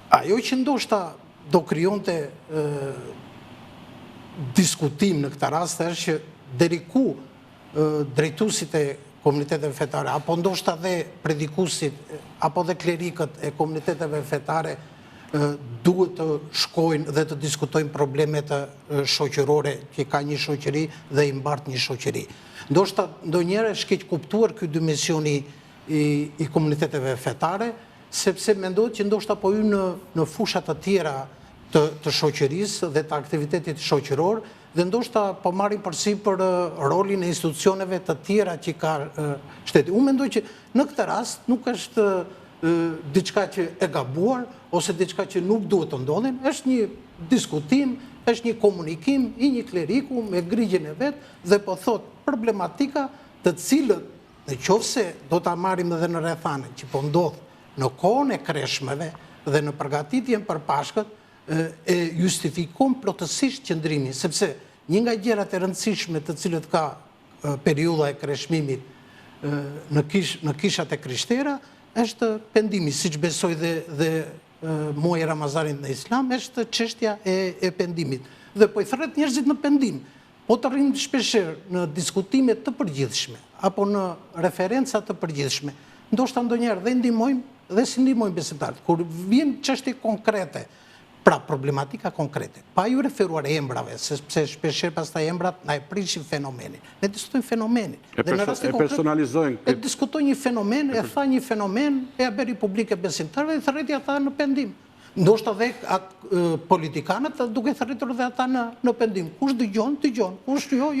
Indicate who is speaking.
Speaker 1: Ajo që ndoshta do krijonte diskutim në këtë rast është që deri ku drejtuesit e komuniteteve fetare, apo ndoshta dhe predikuesit, apo dhe klerikët e komuniteteve fetare duhet të shkojnë dhe të diskutojnë problemet shoqërore që ka një shoqëri dhe i mbart një shoqëri. Ndoshta ndonjëherë është keq kuptuar ky dimensioni i komuniteteve fetare, sepse mendohet që ndoshta po hyn në fusha të tjera të shoqërisë dhe të aktivitetit shoqëror, dhe ndoshta po marrin përsipër rolin e institucioneve të tjera që ka shteti. Unë mendoj që në këtë rast nuk është diçka që e gabuar ose diçka që nuk duhet të ndodhin, është një diskutim, është një komunikim i një kleriku me grigjen e vet dhe po thot problematika të cilët nëse do ta marrim edhe në rrethane që po ndodh në kohën e kreshmeve dhe në përgatitjen për Pashkët, e justifikon plotësisht qëndrimin, sepse një nga gjërat e rëndësishme të cilët ka periudha e kreshmimit në kishat e krishtera është pendimi, siç besoj dhe muaji i Ramazanit në Islam, është çështja e pendimit. Dhe po i thret njerëzit në pendim. Po të rrinë shpeshherë në diskutime të përgjithshme apo në referenca të përgjithshme, ndoshta ndonjëherë dhe ndihmojmë dhe si ndihmojmë besimtarët. Kur vjen çështje konkrete, pra problematika konkrete, pa ju referuar emrave, sepse shpeshherë pastaj emrat na e prishin fenomenin. Ne diskutojmë fenomenin.
Speaker 2: E personalizojnë.
Speaker 1: E diskutojnë një fenomen, e tha një fenomen, e bëri publike besimtarëve dhe thërreti ata në pendim. Ndoshta dhe politikanët duke thërritur dhe ata në pendim. Kush dëgjon, kush jo.